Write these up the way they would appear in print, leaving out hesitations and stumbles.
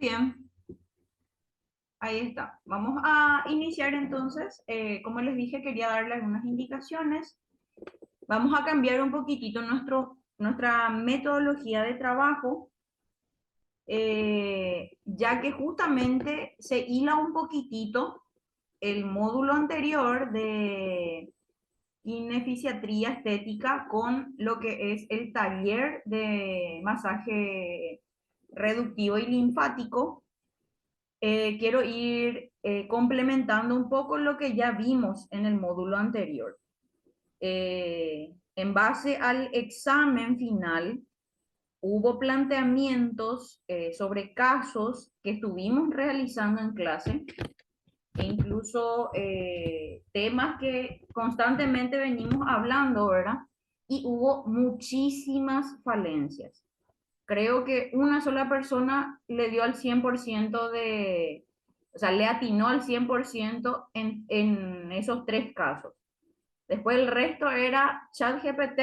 Bien, ahí está. Vamos a iniciar entonces. Como les dije, quería darle algunas indicaciones. Vamos a cambiar un poquitito nuestra metodología de trabajo, ya que justamente se hila un poquitito el módulo anterior de kinefisiatría estética con lo que es el taller de masaje reductivo y linfático. Quiero ir complementando un poco lo que ya vimos en el módulo anterior. En base al examen final, hubo planteamientos sobre casos que estuvimos realizando en clase e incluso temas que constantemente venimos hablando, ¿verdad? Y hubo muchísimas falencias. Creo que una sola persona le dio al 100% o sea, le atinó al 100% en esos tres casos. Después el resto era ChatGPT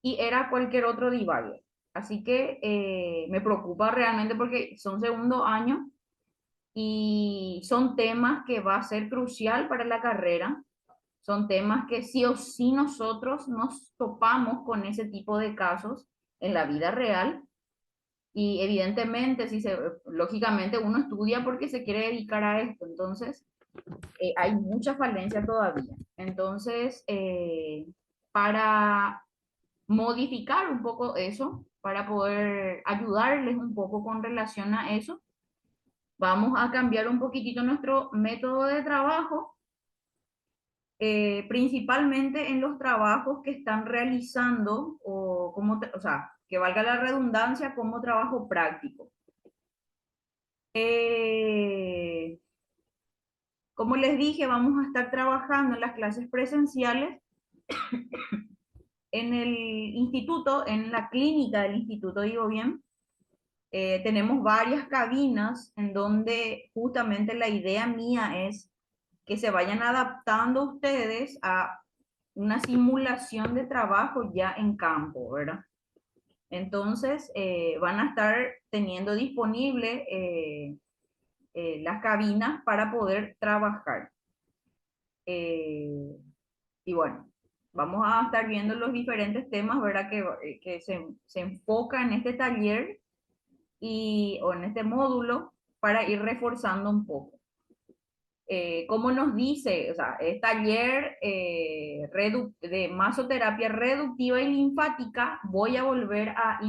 y era cualquier otro divague. Así que me preocupa realmente porque son segundo año y son temas que va a ser crucial para la carrera. Son temas que sí o sí nosotros nos topamos con ese tipo de casos en la vida real y evidentemente, lógicamente uno estudia porque se quiere dedicar a esto, entonces hay mucha falencia todavía. Entonces, para modificar un poco eso, para poder ayudarles un poco con relación a eso, vamos a cambiar un poquitito nuestro método de trabajo, principalmente en los trabajos que están realizando o sea, que valga la redundancia, como trabajo práctico. Eh, como les dije, vamos a estar trabajando en las clases presenciales en el instituto, en la clínica del instituto, digo bien. Tenemos varias cabinas en donde justamente la idea mía es que se vayan adaptando ustedes a una simulación de trabajo ya en campo, ¿verdad? Entonces, van a estar teniendo disponible las cabinas para poder trabajar. Eh, y bueno, vamos a estar viendo los diferentes temas, ¿verdad? Que se enfoca en este taller o en este módulo para ir reforzando un poco. Como nos dice, o sea, es taller de masoterapia reductiva y linfática, voy a volver a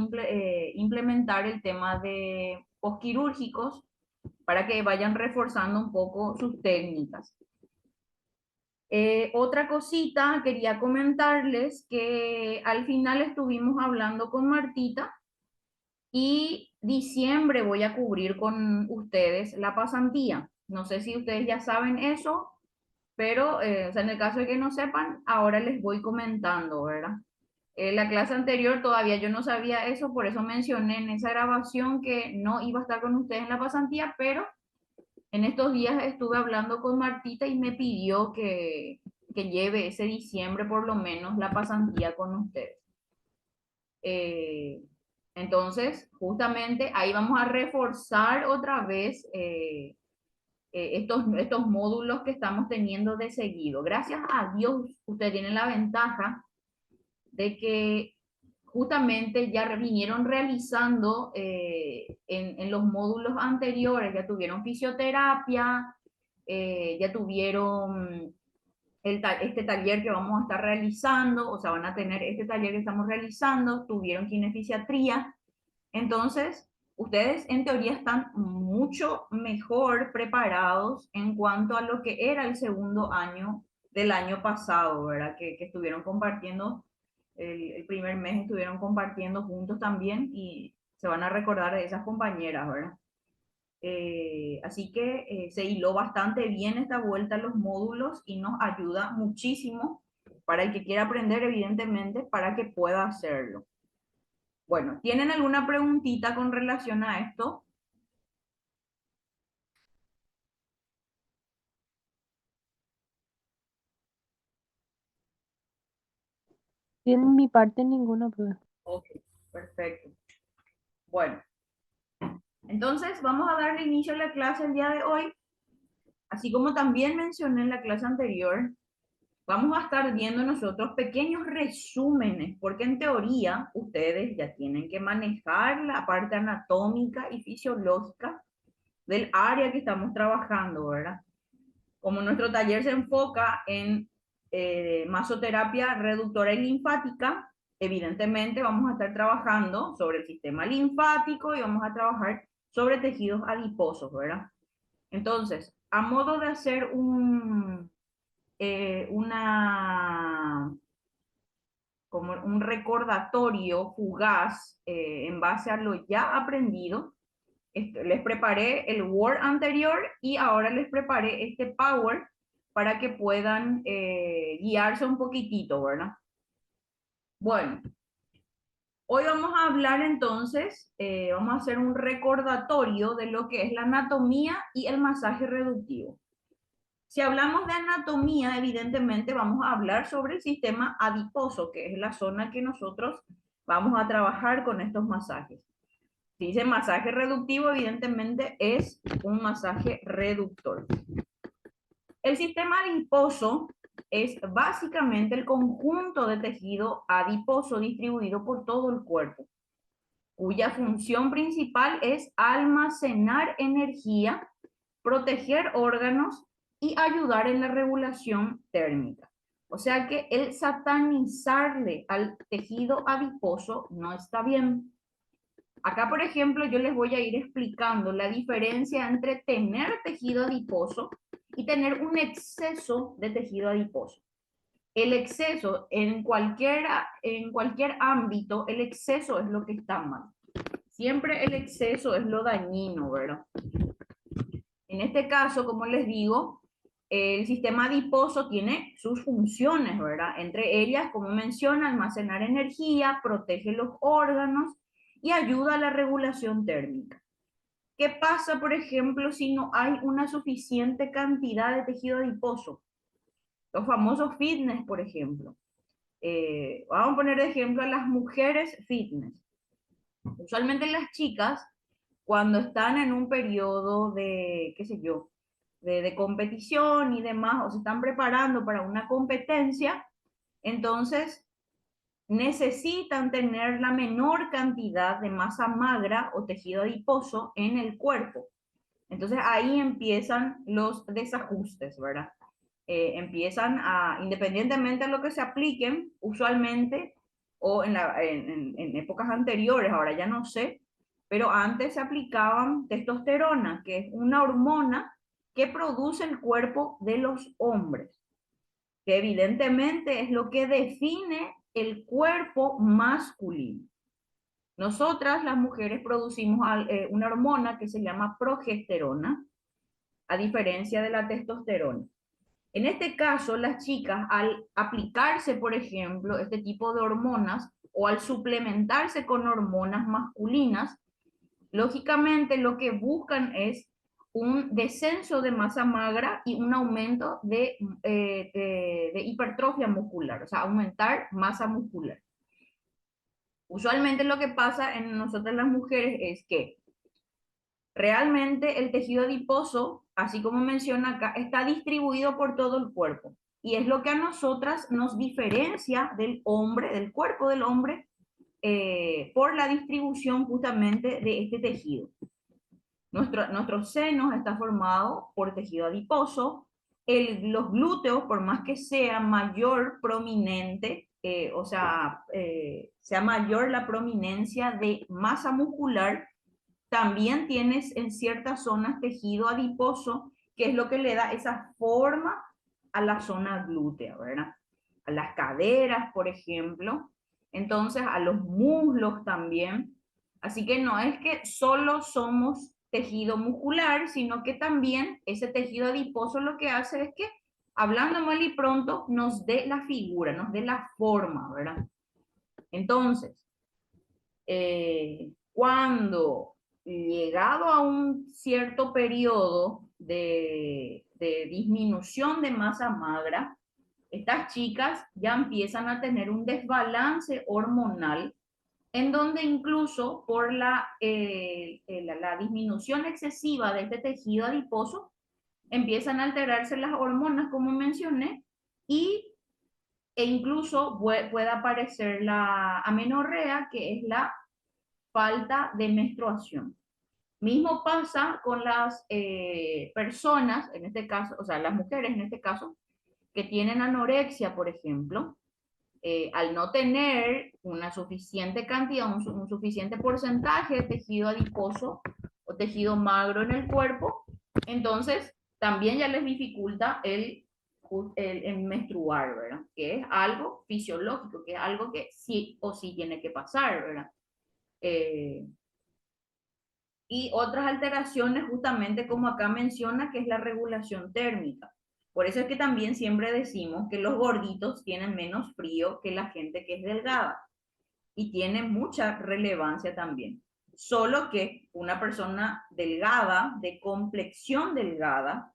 implementar el tema de posquirúrgicos para que vayan reforzando un poco sus técnicas. Otra cosita, quería comentarles que al final estuvimos hablando con Martita y diciembre voy a cubrir con ustedes la pasantía. No sé si ustedes ya saben eso, pero o sea, en el caso de que no sepan, ahora les voy comentando, ¿verdad? La clase anterior todavía yo no sabía eso, por eso mencioné en esa grabación que no iba a estar con ustedes en la pasantía, pero en estos días estuve hablando con Martita y me pidió que lleve ese diciembre por lo menos la pasantía con ustedes. Eh, entonces, justamente ahí vamos a reforzar otra vez estos módulos que estamos teniendo de seguido. Gracias a Dios, ustedes tienen la ventaja de que justamente ya vinieron realizando en los módulos anteriores, ya tuvieron fisioterapia, ya tuvieron este taller que vamos a estar realizando, o sea, van a tener este taller que estamos realizando, tuvieron kinefisiatría. Entonces, ustedes en teoría están mucho mejor preparados en cuanto a lo que era el segundo año del año pasado, ¿verdad? Que estuvieron compartiendo, el primer mes estuvieron compartiendo juntos también y se van a recordar de esas compañeras, ¿verdad? Así que se hiló bastante bien esta vuelta a los módulos y nos ayuda muchísimo para el que quiera aprender, evidentemente, para que pueda hacerlo. Bueno, ¿tienen alguna preguntita con relación a esto? En mi parte ninguna prueba. Ok, perfecto. Bueno, Entonces, vamos a darle inicio a la clase el día de hoy. Así como también mencioné en la clase anterior, vamos a estar viendo nosotros pequeños resúmenes, porque en teoría ustedes ya tienen que manejar la parte anatómica y fisiológica del área que estamos trabajando, ¿verdad? Como nuestro taller se enfoca en masoterapia reductora y linfática, evidentemente vamos a estar trabajando sobre el sistema linfático y vamos a trabajar sobre tejidos adiposos, ¿verdad? Entonces, a modo de hacer como un recordatorio fugaz en base a lo ya aprendido, les preparé el Word anterior y ahora les preparé este Power para que puedan guiarse un poquitito, ¿verdad? Bueno, hoy vamos a hablar entonces, vamos a hacer un recordatorio de lo que es la anatomía y el masaje reductivo. Si hablamos de anatomía, evidentemente vamos a hablar sobre el sistema adiposo, que es la zona que nosotros vamos a trabajar con estos masajes. Si dice masaje reductivo, evidentemente es un masaje reductor. El sistema adiposo es básicamente el conjunto de tejido adiposo distribuido por todo el cuerpo, cuya función principal es almacenar energía, proteger órganos y ayudar en la regulación térmica. O sea que el satanizarle al tejido adiposo no está bien. Acá, por ejemplo, yo les voy a ir explicando la diferencia entre tener tejido adiposo y tener un exceso de tejido adiposo. El exceso en cualquier ámbito, el exceso es lo que está mal. Siempre el exceso es lo dañino, ¿verdad? En este caso, como les digo, el sistema adiposo tiene sus funciones, ¿verdad? Entre ellas, como menciona, almacenar energía, protege los órganos y ayuda a la regulación térmica. ¿Qué pasa, por ejemplo, si no hay una suficiente cantidad de tejido adiposo? Los famosos fitness, por ejemplo. Vamos a poner de ejemplo a las mujeres fitness. Usualmente las chicas, cuando están en un periodo de, qué sé yo, de competición y demás, o se están preparando para una competencia, entonces necesitan tener la menor cantidad de masa magra o tejido adiposo en el cuerpo. Entonces ahí empiezan los desajustes, ¿verdad? Empiezan a, independientemente de lo que se apliquen, usualmente, o en épocas anteriores, ahora ya no sé, pero antes se aplicaban testosterona, que es una hormona que produce el cuerpo de los hombres, que evidentemente es lo que define el cuerpo masculino. Nosotras, las mujeres, producimos una hormona que se llama progesterona, a diferencia de la testosterona. En este caso, las chicas, al aplicarse, por ejemplo, este tipo de hormonas o al suplementarse con hormonas masculinas, lógicamente lo que buscan es un descenso de masa magra y un aumento de hipertrofia muscular, o sea, aumentar masa muscular. Usualmente lo que pasa en nosotras las mujeres es que realmente el tejido adiposo, así como menciona acá, está distribuido por todo el cuerpo. Y es lo que a nosotras nos diferencia del hombre, del cuerpo del hombre, por la distribución justamente de este tejido. Nuestro seno está formado por tejido adiposo. Los glúteos, por más que sea mayor prominente, sea mayor la prominencia de masa muscular, también tienes en ciertas zonas tejido adiposo, que es lo que le da esa forma a la zona glútea, ¿verdad? A las caderas, por ejemplo. Entonces, a los muslos también. Así que no es que solo somos tejido muscular, sino que también ese tejido adiposo lo que hace es que, hablando mal y pronto, nos dé la figura, nos dé la forma, ¿verdad? Entonces, cuando llegado a un cierto periodo de disminución de masa magra, estas chicas ya empiezan a tener un desbalance hormonal en donde incluso por la disminución excesiva de este tejido adiposo, empiezan a alterarse las hormonas, como mencioné, e incluso puede aparecer la amenorrea, que es la falta de menstruación. Mismo pasa con las personas, en este caso, o sea, las mujeres en este caso, que tienen anorexia, por ejemplo, al no tener una suficiente cantidad, un suficiente porcentaje de tejido adiposo o tejido magro en el cuerpo, entonces también ya les dificulta el menstruar, ¿verdad? Que es algo fisiológico, que es algo que sí o sí tiene que pasar, ¿verdad? Eh, y otras alteraciones, justamente como acá menciona, que es la regulación térmica. Por eso es que también siempre decimos que los gorditos tienen menos frío que la gente que es delgada y tiene mucha relevancia también. Solo que una persona delgada, de complexión delgada,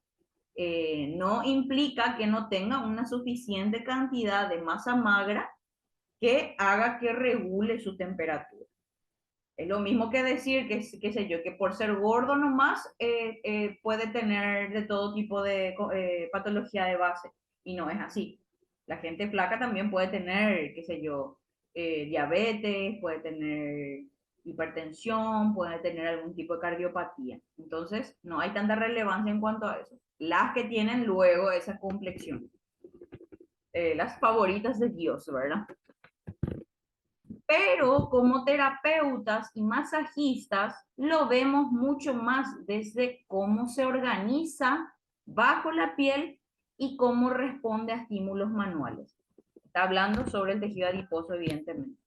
no implica que no tenga una suficiente cantidad de masa magra que haga que regule su temperatura. Es lo mismo que decir que, qué sé yo, que por ser gordo nomás puede tener de todo tipo de patología de base. Y no es así. La gente flaca también puede tener, qué sé yo, diabetes, puede tener hipertensión, puede tener algún tipo de cardiopatía. Entonces, no hay tanta relevancia en cuanto a eso. Las que tienen luego esa complexión. Las favoritas de Dios, ¿verdad? Pero como terapeutas y masajistas lo vemos mucho más desde cómo se organiza bajo la piel y cómo responde a estímulos manuales. Está hablando sobre el tejido adiposo, evidentemente.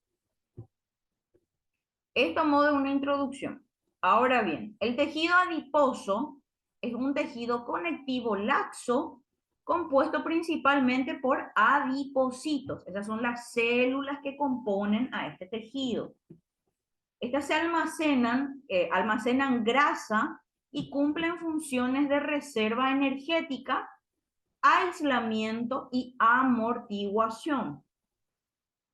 Esto a modo de una introducción. Ahora bien, el tejido adiposo es un tejido conectivo laxo compuesto principalmente por adipocitos. Esas son las células que componen a este tejido. Estas se almacenan grasa y cumplen funciones de reserva energética, aislamiento y amortiguación.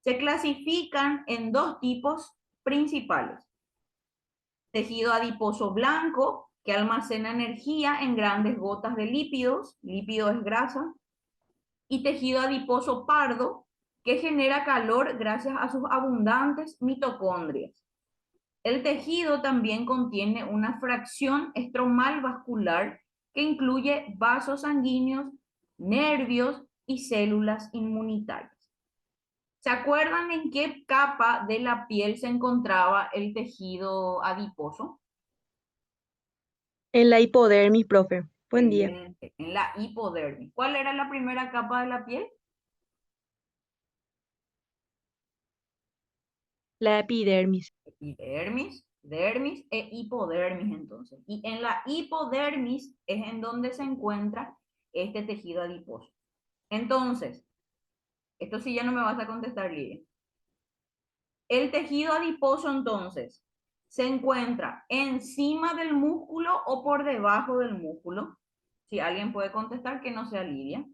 Se clasifican en dos tipos principales. Tejido adiposo blanco, que almacena energía en grandes gotas de lípidos, lípido es grasa, y tejido adiposo pardo, que genera calor gracias a sus abundantes mitocondrias. El tejido también contiene una fracción estromal vascular que incluye vasos sanguíneos, nervios y células inmunitarias. ¿Se acuerdan en qué capa de la piel se encontraba el tejido adiposo? En la hipodermis, profe. Buen día. Excelente, en la hipodermis. ¿Cuál era la primera capa de la piel? La epidermis. Epidermis, dermis e hipodermis entonces. Y en la hipodermis es en donde se encuentra este tejido adiposo. Entonces, esto sí ya no me vas a contestar, Lidia. El tejido adiposo entonces se encuentra encima del músculo o por debajo del músculo. Si alguien puede contestar, que no sea Lidia.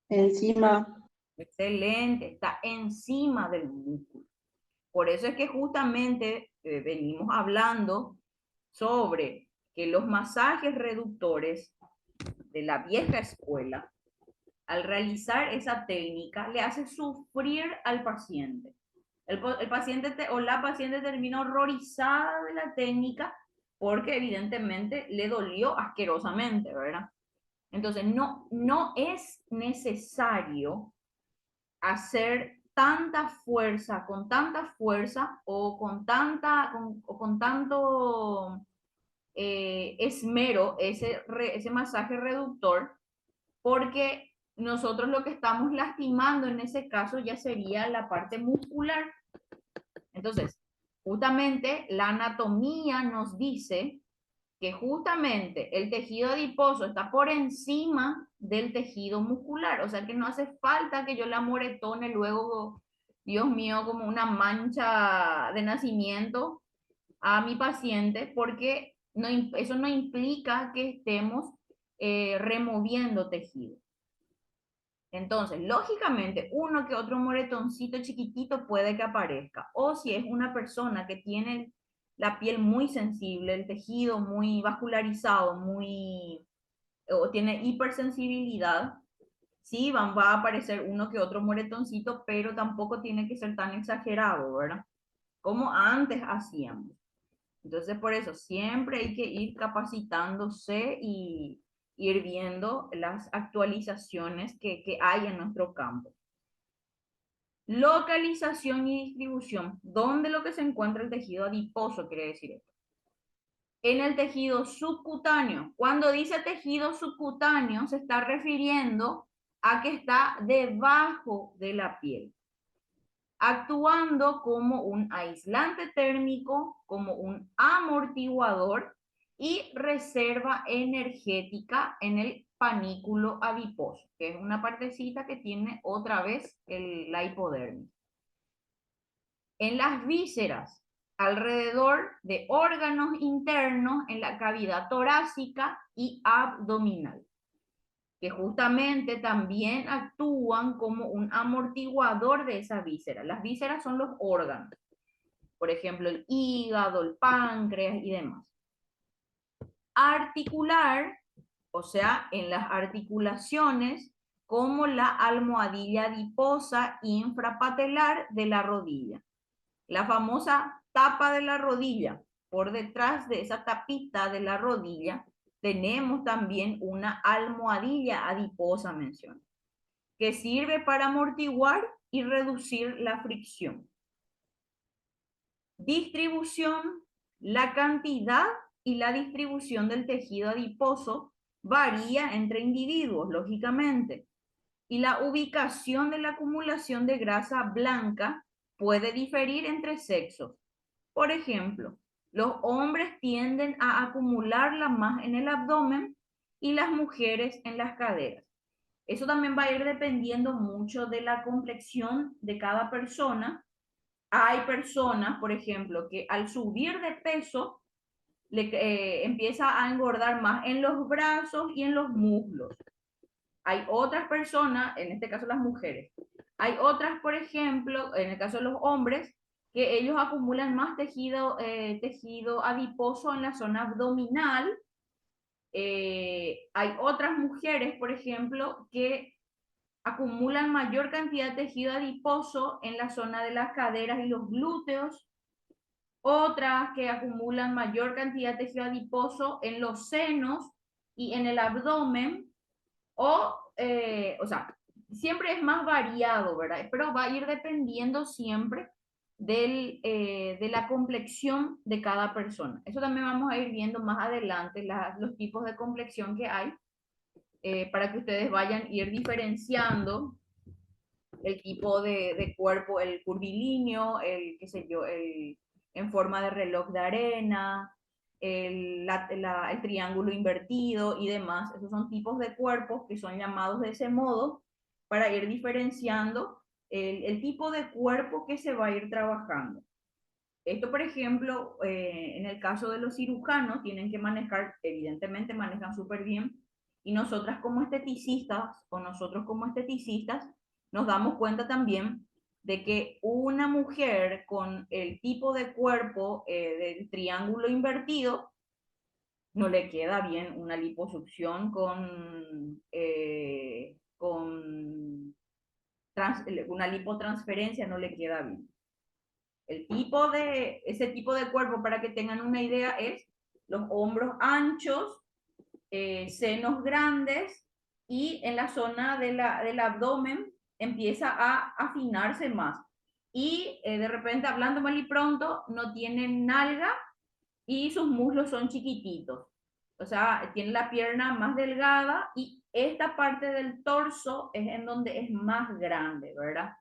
Encima. Excelente, está encima del músculo. Por eso es que justamente venimos hablando sobre que los masajes reductores de la vieja escuela, al realizar esa técnica, le hace sufrir al paciente. El paciente o la paciente termina horrorizada de la técnica porque evidentemente le dolió asquerosamente, ¿verdad? Entonces, no es necesario hacer tanta fuerza o con tanto esmero ese masaje reductor, porque nosotros lo que estamos lastimando en ese caso ya sería la parte muscular. Entonces, justamente la anatomía nos dice que justamente el tejido adiposo está por encima del tejido muscular, o sea que no hace falta que yo la moretone luego, Dios mío, como una mancha de nacimiento a mi paciente, porque no, eso no implica que estemos removiendo tejido. Entonces, lógicamente, uno que otro moretoncito chiquitito puede que aparezca. O si es una persona que tiene la piel muy sensible, el tejido muy vascularizado, o tiene hipersensibilidad, sí, va a aparecer uno que otro moretoncito, pero tampoco tiene que ser tan exagerado, ¿verdad? Como antes hacíamos. Entonces, por eso siempre hay que ir capacitándose y ir viendo las actualizaciones que hay en nuestro campo. Localización y distribución. ¿Dónde lo que se encuentra el tejido adiposo quiere decir esto? En el tejido subcutáneo. Cuando dice tejido subcutáneo, se está refiriendo a que está debajo de la piel, actuando como un aislante térmico, como un amortiguador y reserva energética en el panículo adiposo, que es una partecita que tiene otra vez la hipodermis. En las vísceras, alrededor de órganos internos en la cavidad torácica y abdominal, que justamente también actúan como un amortiguador de esa víscera. Las vísceras son los órganos, por ejemplo, el hígado, el páncreas y demás. Articular, o sea, en las articulaciones, como la almohadilla adiposa infrapatelar de la rodilla. La famosa tapa de la rodilla. Por detrás de esa tapita de la rodilla tenemos también una almohadilla adiposa, menciono, que sirve para amortiguar y reducir la fricción. Distribución, la cantidad y la distribución del tejido adiposo varía entre individuos, lógicamente, y la ubicación de la acumulación de grasa blanca puede diferir entre sexos. Por ejemplo, los hombres tienden a acumularla más en el abdomen y las mujeres en las caderas. Eso también va a ir dependiendo mucho de la complexión de cada persona. Hay personas, por ejemplo, que al subir de peso empieza a engordar más en los brazos y en los muslos. Hay otras personas, en este caso las mujeres, hay otras, por ejemplo, en el caso de los hombres, que ellos acumulan más tejido adiposo en la zona abdominal. Hay otras mujeres, por ejemplo, que acumulan mayor cantidad de tejido adiposo en la zona de las caderas y los glúteos. Otras que acumulan mayor cantidad de tejido adiposo en los senos y en el abdomen. O sea, siempre es más variado, ¿verdad? Pero va a ir dependiendo siempre de la complexión de cada persona. Eso también vamos a ir viendo más adelante, los tipos de complexión que hay, para que ustedes vayan a ir diferenciando el tipo de cuerpo, el curvilíneo, qué sé yo, en forma de reloj de arena, el triángulo invertido y demás. Esos son tipos de cuerpos que son llamados de ese modo para ir diferenciando el tipo de cuerpo que se va a ir trabajando. Esto, por ejemplo, en el caso de los cirujanos, tienen que manejar, evidentemente manejan súper bien, y nosotras como esteticistas, o nosotros como esteticistas, nos damos cuenta también de que una mujer con el tipo de cuerpo del triángulo invertido, no le queda bien una liposucción con una lipotransferencia, no le queda bien. Ese tipo de cuerpo, para que tengan una idea, es los hombros anchos, senos grandes, y en la zona del abdomen empieza a afinarse más. Y de repente, hablando mal y pronto, no tienen nalga y sus muslos son chiquititos. O sea, tiene la pierna más delgada y esta parte del torso es en donde es más grande, ¿verdad?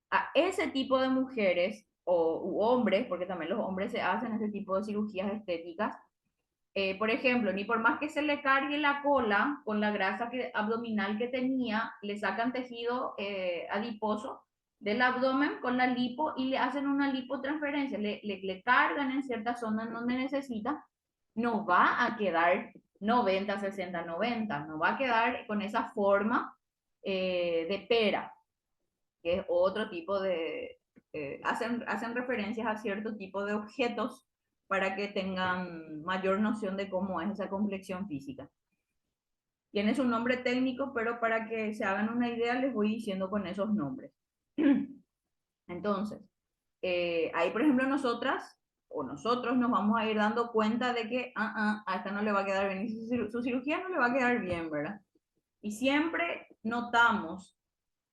A ese tipo de mujeres u hombres, porque también los hombres se hacen ese tipo de cirugías estéticas, por ejemplo, ni por más que se le cargue la cola con la grasa abdominal que tenía, le sacan tejido adiposo del abdomen con la lipo y le hacen una lipotransferencia, le cargan en ciertas zonas donde necesita, no va a quedar 90, 60, 90, no va a quedar con esa forma de pera, que es otro tipo de, hacen referencias a cierto tipo de objetos para que tengan mayor noción de cómo es esa complexión física. Tiene su nombre técnico, pero para que se hagan una idea les voy diciendo con esos nombres. Entonces, ahí por ejemplo nosotras o nosotros nos vamos a ir dando cuenta de que a esta no le va a quedar bien, y su cirugía no le va a quedar bien, ¿verdad? Y siempre notamos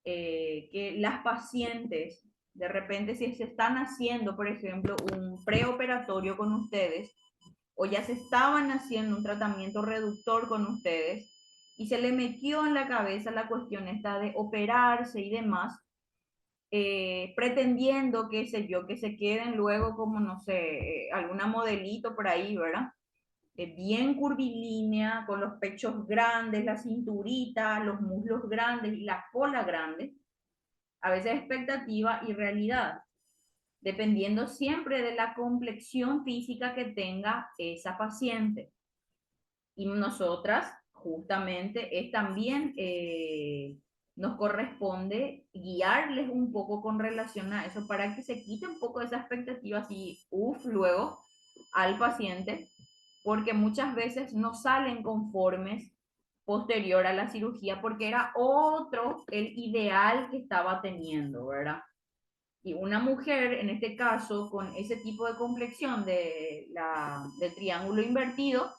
que las pacientes, de repente si se están haciendo, por ejemplo, un preoperatorio con ustedes, o ya se estaban haciendo un tratamiento reductor con ustedes, y se le metió en la cabeza la cuestión esta de operarse y demás, pretendiendo, qué sé yo, que se queden luego como, no sé, alguna modelito por ahí, ¿verdad? Bien curvilínea, con los pechos grandes, la cinturita, los muslos grandes y la cola grande. A veces expectativa y realidad, dependiendo siempre de la complexión física que tenga esa paciente. Y nosotras, justamente, es también nos corresponde guiarles un poco con relación a eso para que se quite un poco esa expectativa así, luego al paciente, porque muchas veces no salen conformes posterior a la cirugía porque era otro el ideal que estaba teniendo, ¿verdad? Y una mujer, en este caso, con ese tipo de complexión del triángulo invertido,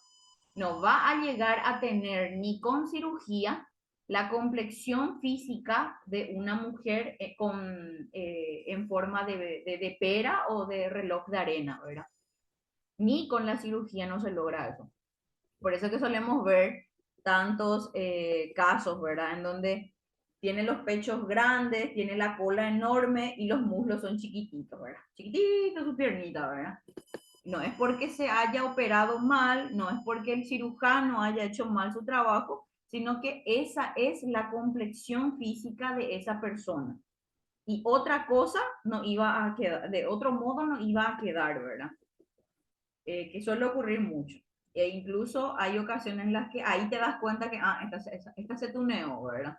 no va a llegar a tener ni con cirugía la complexión física de una mujer en forma de pera o de reloj de arena, ¿verdad? Ni con la cirugía no se logra eso. Por eso que solemos ver tantos casos, ¿verdad? En donde tiene los pechos grandes, tiene la cola enorme y los muslos son chiquititos, ¿verdad? Chiquititos su piernita, ¿verdad? No es porque se haya operado mal, no es porque el cirujano haya hecho mal su trabajo, sino que esa es la complexión física de esa persona. Y otra cosa no iba a quedar, de otro modo no iba a quedar, ¿verdad? Que suele ocurrir mucho. E incluso hay ocasiones en las que ahí te das cuenta que, esta se tuneó, ¿verdad?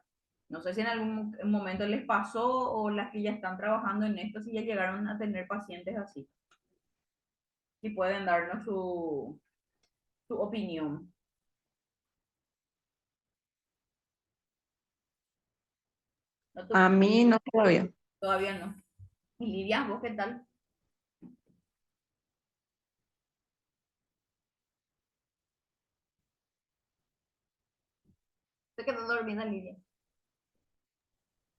No sé si en algún momento les pasó o las que ya están trabajando en esto, si ya llegaron a tener pacientes así. Si pueden darnos su opinión. ¿No A mí no todavía. todavía no. Y Lidia, ¿vos qué tal? Se quedó dormida Lidia.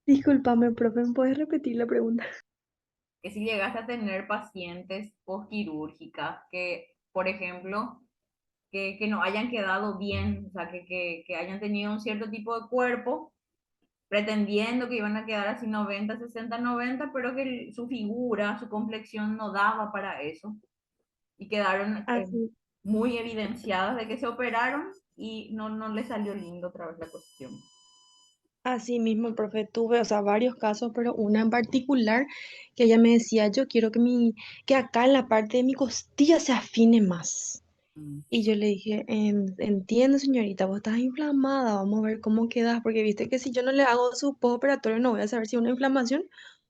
Discúlpame, profe, ¿me puedes repetir la pregunta? Que si llegaste a tener pacientes postquirúrgicas que, por ejemplo, que no hayan quedado bien, o sea, que hayan tenido un cierto tipo de cuerpo, pretendiendo que iban a quedar así 90 60 90 pero que su figura, su complexión no daba para eso. Y quedaron Así, muy evidenciadas de que se operaron y no les salió lindo otra vez la cuestión. así mismo, profe, tuve, o sea, varios casos, pero una en particular que ella me decía, yo quiero que acá en la parte de mi costilla se afine más. Mm, Y yo le dije, entiendo, señorita, vos estás inflamada, vamos a ver cómo quedas, porque viste que si yo no le hago su postoperatorio no voy a saber si es una inflamación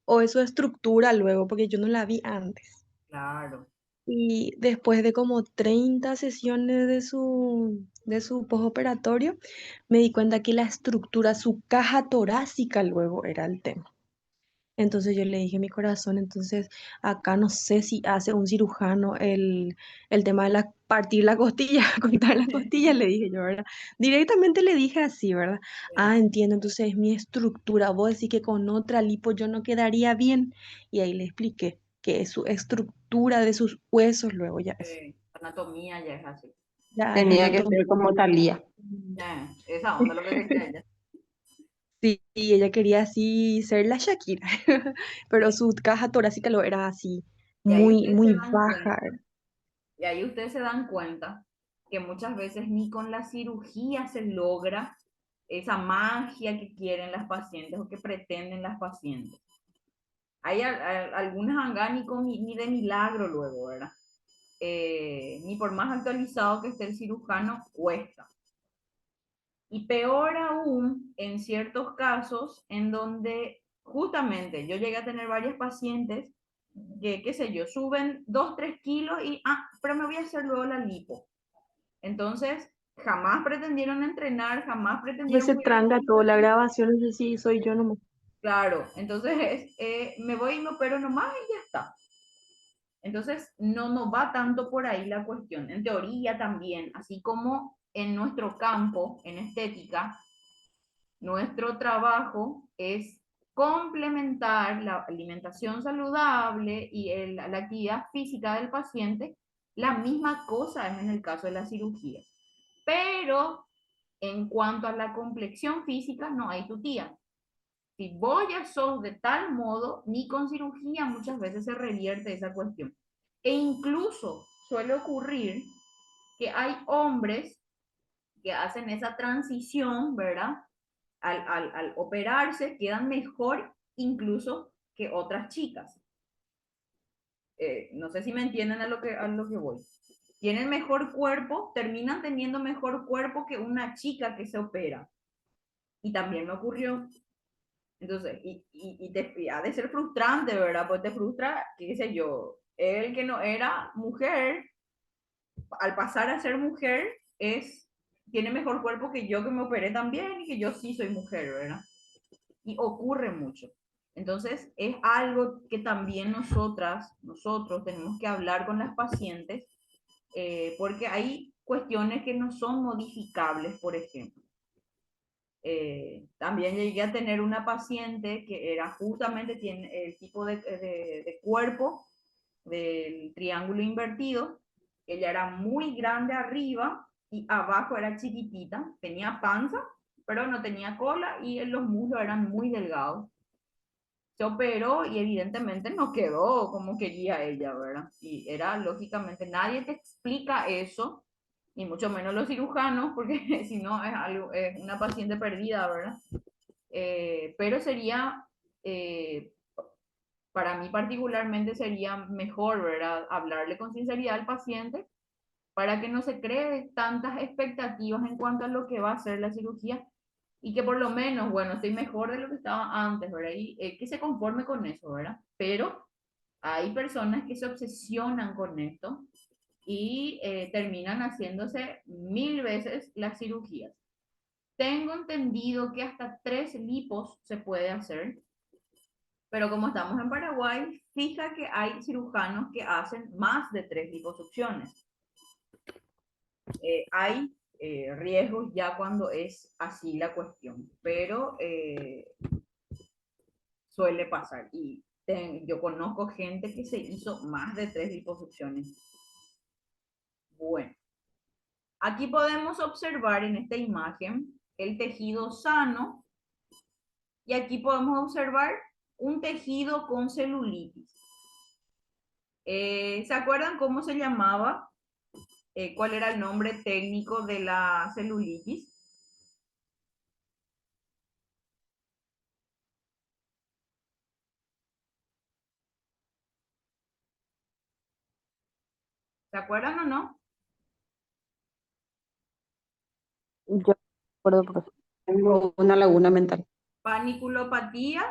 o es su estructura luego, porque yo no la vi antes. claro. Y después de como 30 sesiones de su postoperatorio, me di cuenta que la estructura, su caja torácica luego era el tema. Entonces yo le dije mi corazón, entonces acá no sé si hace un cirujano el tema de partir la costilla, cortar la costilla, le dije yo, ¿verdad? Directamente le dije así, ¿verdad? Sí. Ah, entiendo, entonces es mi estructura, vos decís que con otra lipo yo no quedaría bien. Y ahí le expliqué que es su estructura de sus huesos luego ya es. Anatomía ya es así. Ya es Tenía que anatomía. ser como Talía. Esa onda lo que decía ella. Sí, y ella quería así ser la Shakira, pero Sí. su caja torácica lo era así, Y ahí muy, ustedes se muy dan baja. cuenta, y ahí ustedes se dan cuenta que muchas veces ni con la cirugía se logra esa magia que quieren las pacientes o que pretenden las pacientes. Hay algunas angánicos ni de milagro luego, ¿verdad? Ni por más actualizado que esté el cirujano, cuesta. Y peor aún en ciertos casos en donde justamente yo llegué a tener varias pacientes que, qué sé yo, suben 2, 3 kilos y, pero me voy a hacer luego la lipo. Entonces, jamás pretendieron entrenar, jamás Pues pretendieron se cuidar tranca su todo, la salud. grabación es así, soy yo nomás. Claro, entonces me voy y me opero nomás y ya está. Entonces, no va tanto por ahí la cuestión. En teoría también, así como en nuestro campo, en estética, nuestro trabajo es complementar la alimentación saludable y la actividad física del paciente. La misma cosa es en el caso de la cirugía. Pero en cuanto a la complexión física, no hay tu tía. Si vos ya sos de tal modo, ni con cirugía muchas veces se revierte esa cuestión. E incluso suele ocurrir que hay hombres que hacen esa transición, ¿verdad? Al operarse quedan mejor incluso que otras chicas. No sé si me entienden a lo que voy. Tienen mejor cuerpo, terminan teniendo mejor cuerpo que una chica que se opera. Y también me ocurrió. Entonces, y ha de ser frustrante, ¿verdad? Pues te frustra, qué sé yo, él que no era mujer, al pasar a ser mujer, tiene mejor cuerpo que yo que me operé también y que yo sí soy mujer, ¿verdad? Y ocurre mucho. Entonces, es algo que también nosotros tenemos que hablar con las pacientes, porque hay cuestiones que no son modificables, por ejemplo. También llegué a tener una paciente que era justamente tiene el tipo de cuerpo del triángulo invertido. Ella era muy grande arriba y abajo era chiquitita, tenía panza, pero no tenía cola y los muslos eran muy delgados. Se operó y evidentemente no quedó como quería ella, ¿verdad? Y era lógicamente, nadie te explica eso, ni mucho menos los cirujanos, porque si no es una paciente perdida, ¿verdad? Pero sería, eh, para mí particularmente sería mejor, ¿verdad? Hablarle con sinceridad al paciente para que no se cree tantas expectativas en cuanto a lo que va a ser la cirugía y que por lo menos, bueno, estoy mejor de lo que estaba antes, ¿verdad? Y que se conforme con eso, ¿verdad? Pero hay personas que se obsesionan con esto y terminan haciéndose 1000 veces las cirugías. Tengo entendido que hasta 3 lipos se puede hacer, pero como estamos en Paraguay, fija que hay cirujanos que hacen más de 3 liposucciones. Hay riesgos ya cuando es así la cuestión, pero suele pasar. Y yo conozco gente que se hizo más de 3 liposucciones. Bueno, aquí podemos observar en esta imagen el tejido sano y aquí podemos observar un tejido con celulitis. ¿Se acuerdan cómo se llamaba? ¿Cuál era el nombre técnico de la celulitis? ¿Se acuerdan o no? Yo recuerdo, profe. Tengo una laguna mental. Paniculopatía,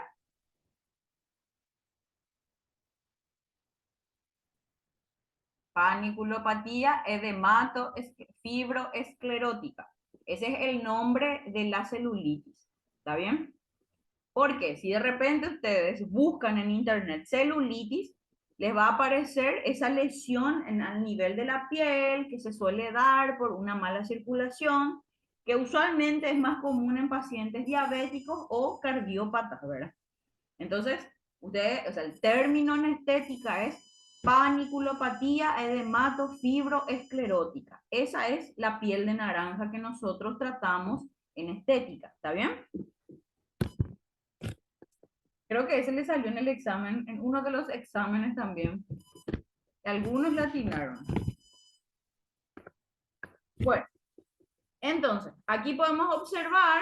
paniculopatía fibroesclerótica. Ese es el nombre de la celulitis. ¿Está bien? Porque si de repente ustedes buscan en internet celulitis, les va a aparecer esa lesión al nivel de la piel que se suele dar por una mala circulación, que usualmente es más común en pacientes diabéticos o cardiópatas, ¿verdad? Entonces, o sea, el término en estética es paniculopatía edematofibroesclerótica. Esa es la piel de naranja que nosotros tratamos en estética, ¿está bien? Creo que ese le salió en el examen, en uno de los exámenes también. Algunos le atinaron. Bueno, entonces, aquí podemos observar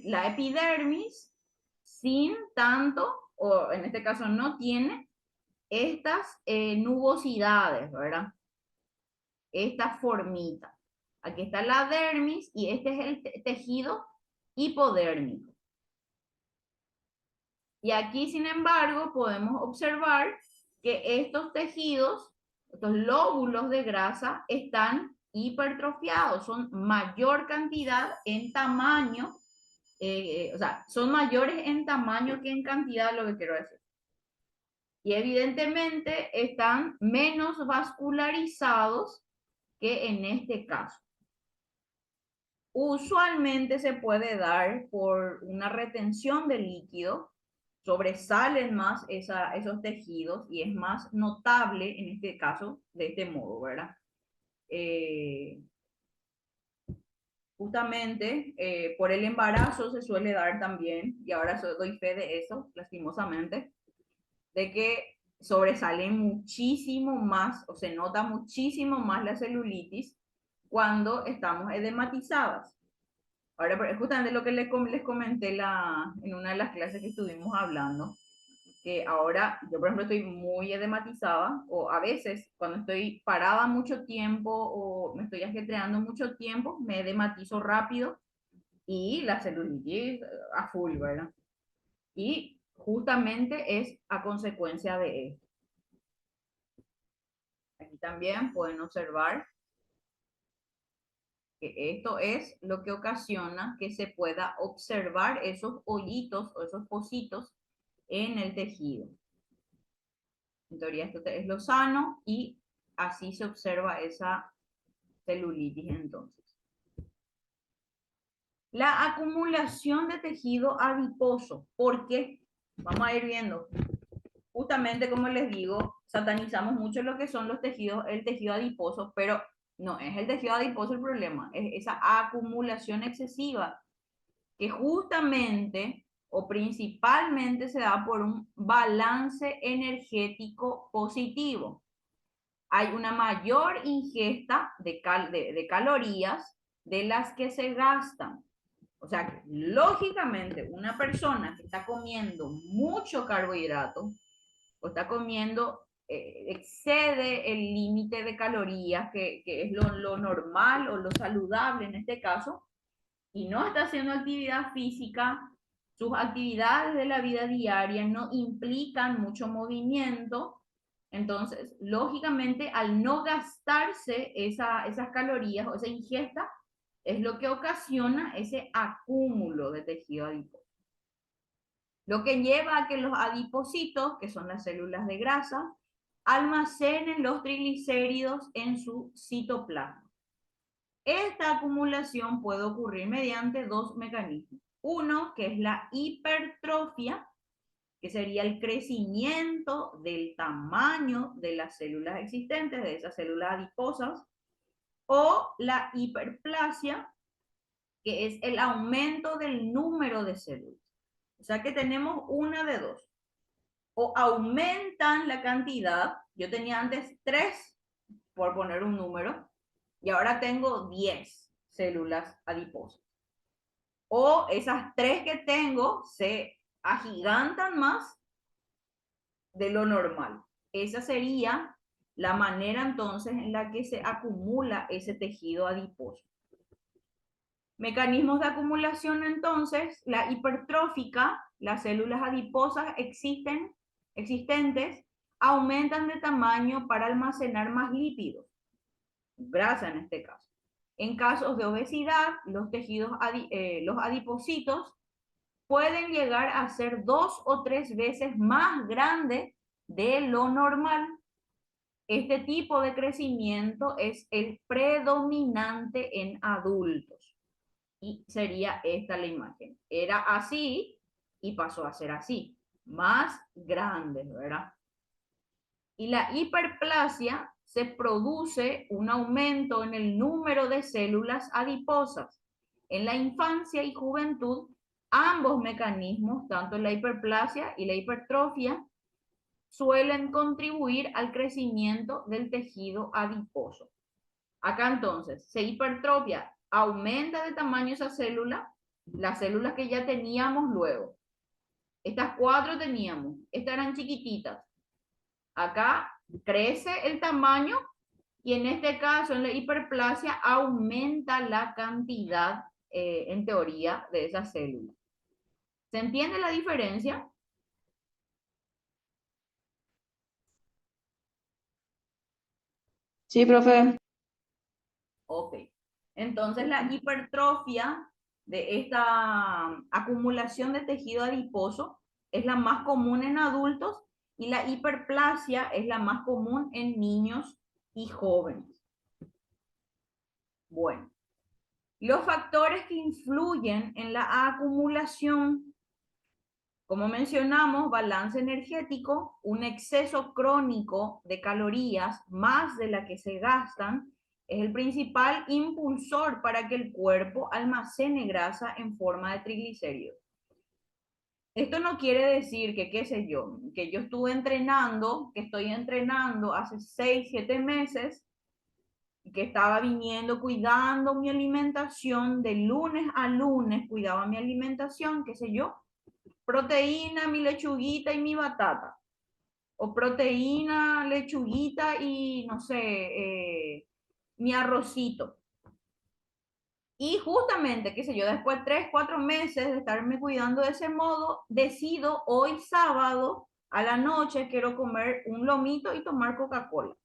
la epidermis sin tanto, o en este caso no tiene, estas nubosidades, ¿verdad? Esta formita. Aquí está la dermis y este es el tejido hipodérmico. Y aquí, sin embargo, podemos observar que estos tejidos, estos lóbulos de grasa, están hipertrofiados, son mayor cantidad en tamaño, o sea, son mayores en tamaño que en cantidad, lo que quiero decir. Y evidentemente están menos vascularizados que en este caso. Usualmente se puede dar por una retención de líquido, sobresalen más esos tejidos y es más notable en este caso de este modo, ¿verdad? Justamente por el embarazo se suele dar también, y ahora doy fe de eso, lastimosamente, de que sobresale muchísimo más o se nota muchísimo más la celulitis cuando estamos edematizadas. Ahora, justamente lo que les comenté en una de las clases que estuvimos hablando, que ahora yo, por ejemplo, estoy muy edematizada, o a veces cuando estoy parada mucho tiempo o me estoy ajetreando mucho tiempo, me edematizo rápido y la celulitis a full, ¿verdad? Y justamente es a consecuencia de esto. Aquí también pueden observar que esto es lo que ocasiona que se pueda observar esos hoyitos o esos pocitos en el tejido. En teoría esto es lo sano y así se observa esa celulitis entonces. La acumulación de tejido adiposo. ¿Por qué? Vamos a ir viendo. Justamente como les digo, satanizamos mucho lo que son los tejidos, el tejido adiposo, pero no es el tejido adiposo el problema, es esa acumulación excesiva que justamente o principalmente se da por un balance energético positivo. Hay una mayor ingesta de calorías de las que se gastan. O sea, que, lógicamente, una persona que está comiendo mucho carbohidrato o está comiendo, excede el límite de calorías, que es lo normal o lo saludable en este caso, y no está haciendo actividad física, sus actividades de la vida diaria no implican mucho movimiento, entonces, lógicamente, al no gastarse esas calorías o esa ingesta, es lo que ocasiona ese acúmulo de tejido adiposo. Lo que lleva a que los adipocitos, que son las células de grasa, almacenen los triglicéridos en su citoplasma. Esta acumulación puede ocurrir mediante dos mecanismos. Uno, que es la hipertrofia, que sería el crecimiento del tamaño de las células existentes, de esas células adiposas, o la hiperplasia, que es el aumento del número de células. O sea que tenemos una de dos. O aumentan la cantidad, yo tenía antes 3, por poner un número, y ahora tengo 10 células adiposas. O esas 3 que tengo se agigantan más de lo normal. Esa sería la manera entonces en la que se acumula ese tejido adiposo. Mecanismos de acumulación entonces, la hipertrófica, las células adiposas existentes aumentan de tamaño para almacenar más lípidos, grasa en este caso. En casos de obesidad, los tejidos, los adipocitos pueden llegar a ser 2 o 3 veces más grandes de lo normal. Este tipo de crecimiento es el predominante en adultos. Y sería esta la imagen. Era así y pasó a ser así. Más grande, ¿verdad? Y la hiperplasia se produce un aumento en el número de células adiposas. En la infancia y juventud, ambos mecanismos, tanto la hiperplasia y la hipertrofia, suelen contribuir al crecimiento del tejido adiposo. Acá entonces, se hipertrofia, aumenta de tamaño esa célula, las células que ya teníamos luego. Estas 4 teníamos, estas eran chiquititas. Acá crece el tamaño Y en este caso, en la hiperplasia, aumenta la cantidad, en teoría, de esa célula. ¿Se entiende la diferencia? Sí, profe. Ok. Entonces, la hipertrofia de esta acumulación de tejido adiposo es la más común en adultos y la hiperplasia es la más común en niños y jóvenes. Bueno, los factores que influyen en la acumulación, como mencionamos, balance energético, un exceso crónico de calorías más de la que se gastan, es el principal impulsor para que el cuerpo almacene grasa en forma de triglicéridos. Esto no quiere decir que, qué sé yo, que yo estuve entrenando, que estoy entrenando hace 6, 7 meses, que estaba viniendo cuidando mi alimentación, de lunes a lunes cuidaba mi alimentación, qué sé yo, proteína, mi lechuguita y mi batata. O proteína, lechuguita y, no sé, mi arrocito. Y justamente, qué sé yo, después de 3, 4 meses de estarme cuidando de ese modo, decido hoy sábado a la noche quiero comer un lomito y tomar Coca-Cola.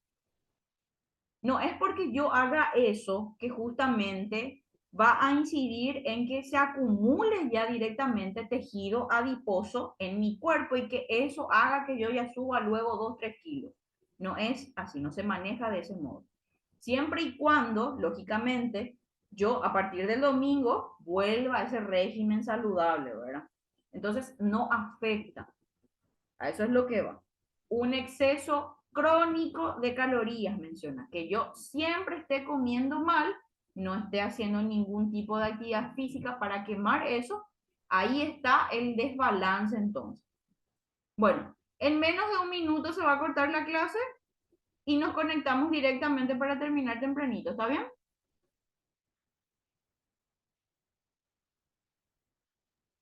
No es porque yo haga eso que justamente va a incidir en que se acumule ya directamente tejido adiposo en mi cuerpo y que eso haga que yo ya suba luego 2, 3 kilos. No es así, no se maneja de ese modo. Siempre y cuando, lógicamente, yo a partir del domingo vuelva a ese régimen saludable, ¿verdad? Entonces no afecta. A eso es lo que va. Un exceso crónico de calorías, menciona. Que yo siempre esté comiendo mal, no esté haciendo ningún tipo de actividad física para quemar eso. Ahí está el desbalance entonces. Bueno, en menos de un minuto se va a cortar la clase y nos conectamos directamente para terminar tempranito. ¿Está bien?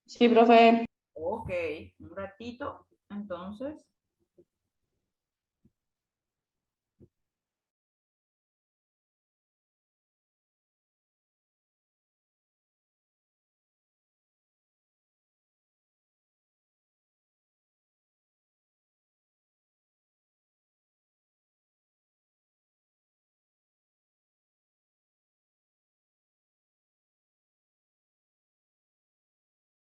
Sí, profe. Ok, un ratito. Entonces.